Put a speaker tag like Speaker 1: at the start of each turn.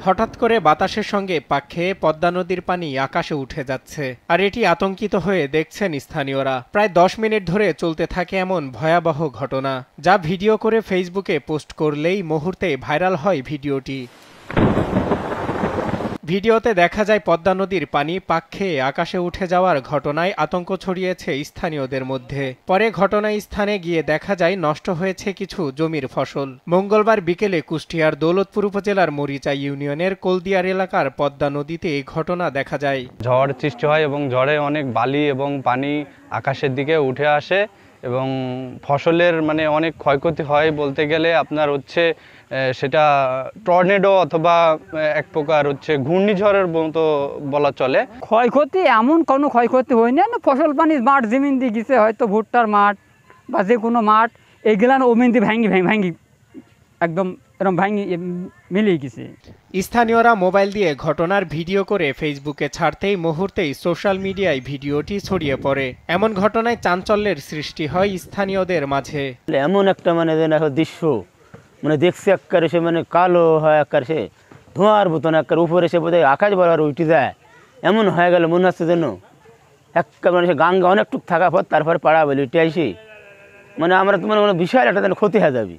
Speaker 1: হঠাৎ করে বাতাসের সঙ্গে পাক খেয়ে পদ্মা নদীর পানি আকাশে উঠে যাচ্ছে, আর এটি আতঙ্কিত হয়ে দেখছেন স্থানীয়রা। প্রায় 10 মিনিট ধরে চলতে থাকে এমন ভয়াবহ ঘটনা, যা ভিডিও করে ফেসবুকে পোস্ট করলেই মুহূর্তে ভাইরাল হয় ভিডিওটি। ভিডিওতে দেখা যায় পদ্মা নদীর পানি পাক খেয়ে আকাশে উঠে যাওয়ার ঘটনায় আতঙ্ক ছড়িয়েছে স্থানীয়দের মধ্যে। পরে ঘটনাস্থলে গিয়ে দেখা যায় নষ্ট হয়েছে কিছু জমির ফসল। মঙ্গলবার বিকেলে কুষ্টিয়ার দৌলতপুর উপজেলার মরিচা ইউনিয়নের কলদিয়ার এলাকার পদ্মা নদীতে এই ঘটনা দেখা যায়।
Speaker 2: ঝড় সৃষ্টি হয় এবং ঝড়ে অনেক বালি এবং পানি আকাশের দিকে উঠে আসে এবং ফসলের অনেক ক্ষয়ক্ষতি হয়। বলতে গেলে আপনার সেটা টর্নেডো অথবা এক প্রকার ঘূর্ণিঝড়ের মতো বলা চলে।
Speaker 3: ক্ষয়ক্ষতি এমন কোনো ক্ষয়ক্ষতি হয়নি, ফসল পানি মাঠ জমিন দিয়ে গেছে, হয়তো ভুট্টার মাঠ বা যে কোনো মাঠ, এইগুলান ওমিন দিয়ে ভাঙ্গি একদম এরকম ভাঙ্গি মিলিয়ে গেছে।
Speaker 1: স্থানীয়রা মোবাইল দিয়ে ঘটনার ভিডিও করে ফেসবুকে ছাড়তেই মুহূর্তেই সোশ্যাল মিডিয়ায় ভিডিওটি ছড়িয়ে পড়ে। এমন ঘটনায় চাঞ্চল্যের সৃষ্টি হয় স্থানীয়দের মাঝে।
Speaker 4: এমন একটা দৃশ্য দেখছে একবারে সে কালো হয়, একবার সে ধোঁয়ার মতন একবার উপরে সে বোধহয় আকাশ বরাবর উঠে যায়, এমন হয়ে গেল মনে হচ্ছে যেন একবার সে গাঙ্গা অনেকটুক থাকা পর তারপরে পাড়া বলে উঠে আসি আমরা বিশাল একটা ক্ষতি হয়ে যাবে।